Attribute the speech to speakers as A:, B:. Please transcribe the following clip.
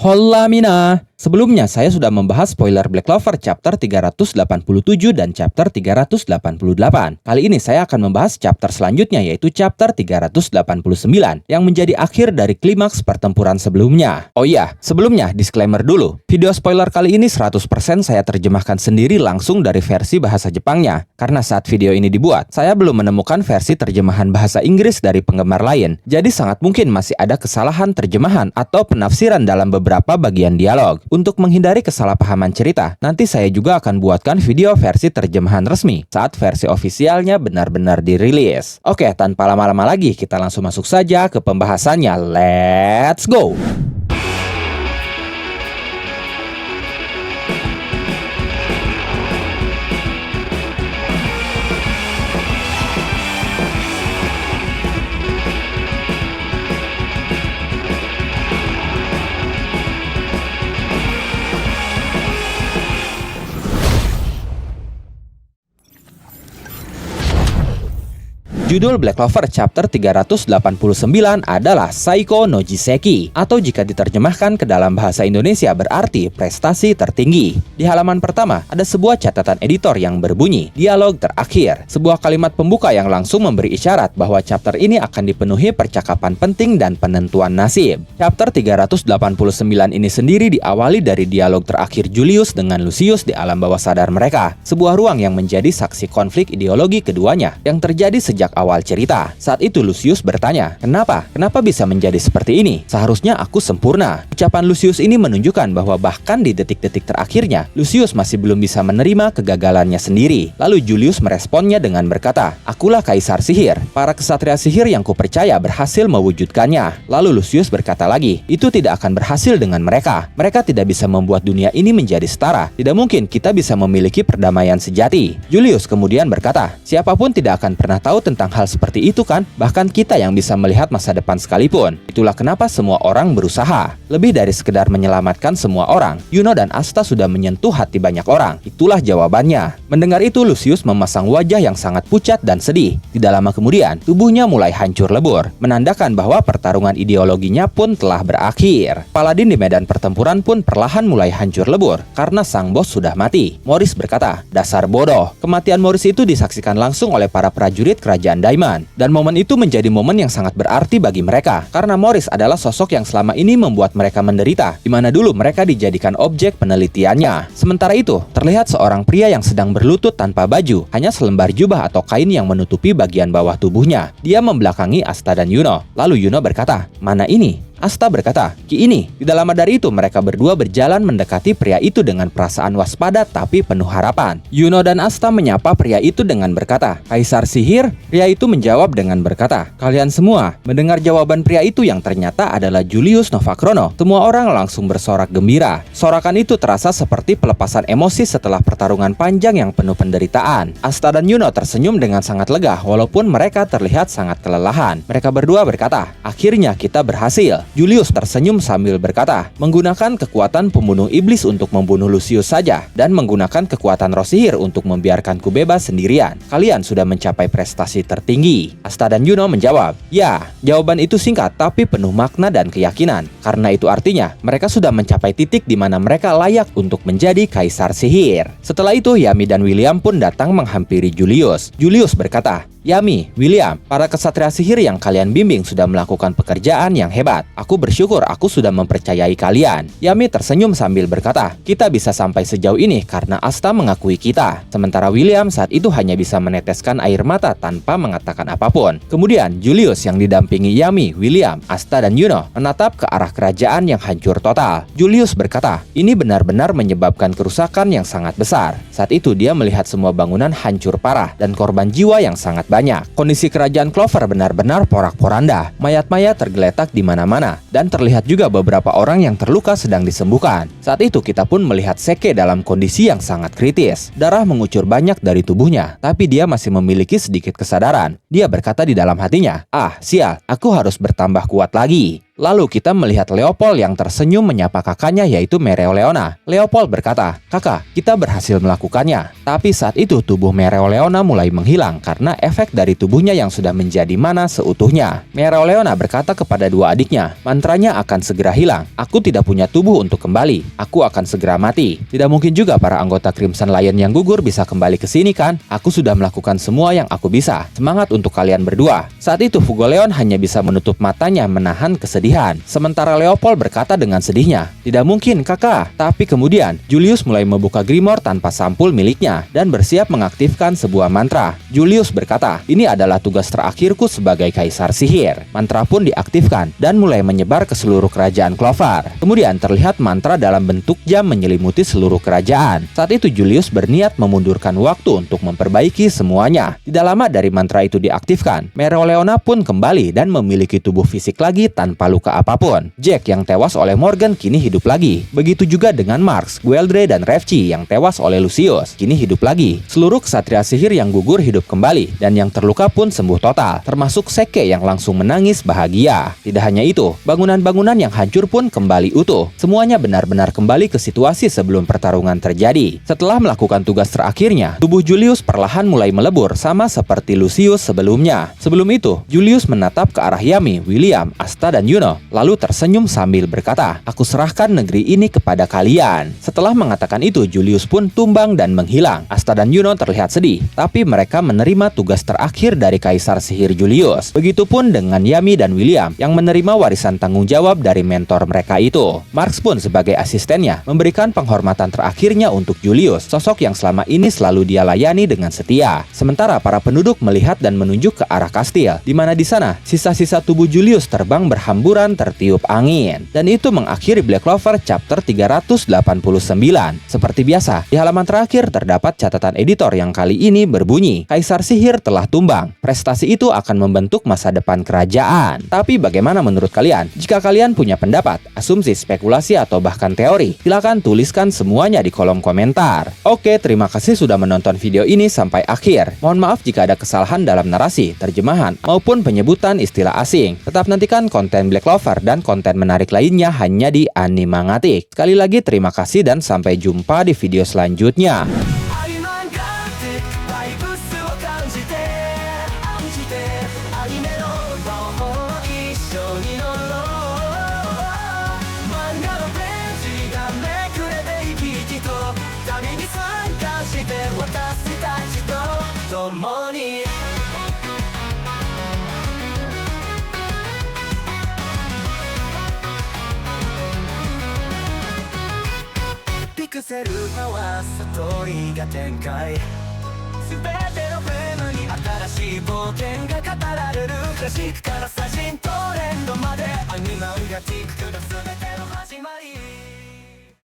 A: Hola Mina! Sebelumnya saya sudah membahas spoiler Black Clover chapter 387 dan chapter 388. Kali ini saya akan membahas chapter selanjutnya yaitu chapter 389 yang menjadi akhir dari klimaks pertempuran sebelumnya. Oh iya, sebelumnya disclaimer dulu. Video spoiler kali ini 100% saya terjemahkan sendiri langsung dari versi bahasa Jepangnya. Karena saat video ini dibuat, saya belum menemukan versi terjemahan bahasa Inggris dari penggemar lain. Jadi sangat mungkin masih ada kesalahan terjemahan atau penafsiran dalam beberapa bagian dialog. Untuk menghindari kesalahpahaman cerita, nanti saya juga akan buatkan video versi terjemahan resmi saat versi ofisialnya benar-benar dirilis. Oke, tanpa lama-lama lagi, kita langsung masuk saja ke pembahasannya. Let's go! Judul Black Clover chapter 389 adalah Saiko no Jiseki, atau jika diterjemahkan ke dalam bahasa Indonesia berarti prestasi tertinggi. Di halaman pertama ada sebuah catatan editor yang berbunyi dialog terakhir, sebuah kalimat pembuka yang langsung memberi isyarat bahwa chapter ini akan dipenuhi percakapan penting dan penentuan nasib. Chapter 389 ini sendiri diawali dari dialog terakhir Julius dengan Lucius di alam bawah sadar mereka, sebuah ruang yang menjadi saksi konflik ideologi keduanya yang terjadi sejak awal cerita. Saat itu Lucius bertanya, Kenapa bisa menjadi seperti ini? Seharusnya aku sempurna." Ucapan Lucius ini menunjukkan bahwa bahkan di detik-detik terakhirnya, Lucius masih belum bisa menerima kegagalannya sendiri. Lalu Julius meresponnya dengan berkata, "Akulah kaisar sihir. Para kesatria sihir yang kupercaya berhasil mewujudkannya." Lalu Lucius berkata lagi, "Itu tidak akan berhasil dengan mereka. Mereka tidak bisa membuat dunia ini menjadi setara. Tidak mungkin kita bisa memiliki perdamaian sejati." Julius kemudian berkata, "Siapapun tidak akan pernah tahu tentang hal seperti itu kan? Bahkan kita yang bisa melihat masa depan sekalipun. Itulah kenapa semua orang berusaha. Lebih dari sekedar menyelamatkan semua orang, Yuno dan Asta sudah menyentuh hati banyak orang." Itulah jawabannya. Mendengar itu Lucius memasang wajah yang sangat pucat dan sedih. Tidak lama kemudian, tubuhnya mulai hancur lebur, menandakan bahwa pertarungan ideologinya pun telah berakhir. Paladin di medan pertempuran pun perlahan mulai hancur lebur karena sang bos sudah mati. Morris berkata, "Dasar bodoh." Kematian Morris itu disaksikan langsung oleh para prajurit kerajaan Daimon, dan momen itu menjadi momen yang sangat berarti bagi mereka karena Morris adalah sosok yang selama ini membuat mereka menderita, di mana dulu mereka dijadikan objek penelitiannya. Sementara itu, terlihat seorang pria yang sedang berlutut tanpa baju, hanya selembar jubah atau kain yang menutupi bagian bawah tubuhnya. Dia membelakangi Asta dan Yuno. Lalu Yuno berkata, "Mana ini?" Asta berkata, "Ki ini." Tidak lama dari itu mereka berdua berjalan mendekati pria itu dengan perasaan waspada tapi penuh harapan. Yuno dan Asta menyapa pria itu dengan berkata, "Kaisar sihir?" Pria itu menjawab dengan berkata, "Kalian semua." Mendengar jawaban pria itu yang ternyata adalah Julius Novachrono, semua orang langsung bersorak gembira. Sorakan itu terasa seperti pelepasan emosi setelah pertarungan panjang yang penuh penderitaan. Asta dan Yuno tersenyum dengan sangat lega walaupun mereka terlihat sangat kelelahan. Mereka berdua berkata, "Akhirnya kita berhasil." Julius tersenyum sambil berkata, "Menggunakan kekuatan pembunuh iblis untuk membunuh Lucius saja, dan menggunakan kekuatan roh sihir untuk membiarkanku bebas sendirian. Kalian sudah mencapai prestasi tertinggi." Asta dan Yuno menjawab, "Ya." Jawaban itu singkat tapi penuh makna dan keyakinan, karena itu artinya mereka sudah mencapai titik di mana mereka layak untuk menjadi kaisar sihir. Setelah itu Yami dan William pun datang menghampiri Julius. Julius berkata, "Yami, William, para kesatria sihir yang kalian bimbing sudah melakukan pekerjaan yang hebat. Aku bersyukur aku sudah mempercayai kalian." Yami tersenyum sambil berkata, "Kita bisa sampai sejauh ini karena Asta mengakui kita." Sementara William saat itu hanya bisa meneteskan air mata tanpa mengatakan apapun. Kemudian Julius yang didampingi Yami, William, Asta, dan Yuno menatap ke arah kerajaan yang hancur total. Julius berkata, "Ini benar-benar menyebabkan kerusakan yang sangat besar." Saat itu dia melihat semua bangunan hancur parah dan korban jiwa yang sangat banyak. Kondisi kerajaan Clover benar-benar porak-poranda. Mayat-mayat tergeletak di mana-mana dan terlihat juga beberapa orang yang terluka sedang disembuhkan. Saat itu kita pun melihat Seke dalam kondisi yang sangat kritis. Darah mengucur banyak dari tubuhnya, tapi dia masih memiliki sedikit kesadaran. Dia berkata di dalam hatinya, "Ah, sial, aku harus bertambah kuat lagi." Lalu kita melihat Leopold yang tersenyum menyapa kakaknya yaitu Mereoleona. Leopold berkata, "Kakak, kita berhasil melakukannya." Tapi saat itu tubuh Mereoleona mulai menghilang karena efek dari tubuhnya yang sudah menjadi mana seutuhnya. Mereoleona berkata kepada dua adiknya, "Mantranya akan segera hilang. Aku tidak punya tubuh untuk kembali. Aku akan segera mati. Tidak mungkin juga para anggota Crimson Lion yang gugur bisa kembali ke sini kan? Aku sudah melakukan semua yang aku bisa. Semangat untuk kalian berdua." Saat itu Fugoleon hanya bisa menutup matanya menahan kesedihan. Sementara Leopold berkata dengan sedihnya, "Tidak mungkin kakak." Tapi kemudian Julius mulai membuka Grimoire tanpa sampul miliknya dan bersiap mengaktifkan sebuah mantra. Julius berkata, "Ini adalah tugas terakhirku sebagai Kaisar Sihir." Mantra pun diaktifkan dan mulai menyebar ke seluruh kerajaan Clover. Kemudian terlihat mantra dalam bentuk jam menyelimuti seluruh kerajaan. Saat itu Julius berniat memundurkan waktu untuk memperbaiki semuanya. Tidak lama dari mantra itu diaktifkan, Mereoleona pun kembali dan memiliki tubuh fisik lagi tanpa luka apapun. Jack yang tewas oleh Morgan kini hidup lagi. Begitu juga dengan Marx, Gueldre, dan Revci yang tewas oleh Lucius kini hidup lagi. Seluruh ksatria sihir yang gugur hidup kembali dan yang terluka pun sembuh total, termasuk Seke yang langsung menangis bahagia. Tidak hanya itu, bangunan-bangunan yang hancur pun kembali utuh. Semuanya benar-benar kembali ke situasi sebelum pertarungan terjadi. Setelah melakukan tugas terakhirnya, tubuh Julius perlahan mulai melebur sama seperti Lucius sebelumnya. Sebelum itu, Julius menatap ke arah Yami, William, Asta, dan Yuno, lalu tersenyum sambil berkata, "Aku serahkan negeri ini kepada kalian." Setelah mengatakan itu, Julius pun tumbang dan menghilang. Asta dan Yuno terlihat sedih, tapi mereka menerima tugas terakhir dari Kaisar Sihir Julius. Begitupun dengan Yami dan William yang menerima warisan tanggung jawab dari mentor mereka itu. Marx pun sebagai asistennya memberikan penghormatan terakhirnya untuk Julius, sosok yang selama ini selalu dia layani dengan setia. Sementara para penduduk melihat dan menunjuk ke arah kastil, di mana di sana sisa-sisa tubuh Julius terbang berhamburan tertiup angin. Dan itu mengakhiri Black Clover chapter 389. Seperti biasa, di halaman terakhir terdapat catatan editor yang kali ini berbunyi, "Kaisar Sihir telah tumbang. Prestasi itu akan membentuk masa depan kerajaan." Tapi bagaimana menurut kalian? Jika kalian punya pendapat, asumsi, spekulasi, atau bahkan teori, silakan tuliskan semuanya di kolom komentar. Oke, terima kasih sudah menonton video ini sampai akhir. Mohon maaf jika ada kesalahan dalam narasi, terjemahan, maupun penyebutan istilah asing. Tetap nantikan konten Black Clover dan konten menarik lainnya hanya di Animangatik. Sekali lagi terima kasih dan sampai jumpa di video selanjutnya.
B: ピクセル回すストーリーが展開、全てのフレームに新しい冒険が語られる。クラシックから最新トレンドまでアニマンガティックの全ての始まり。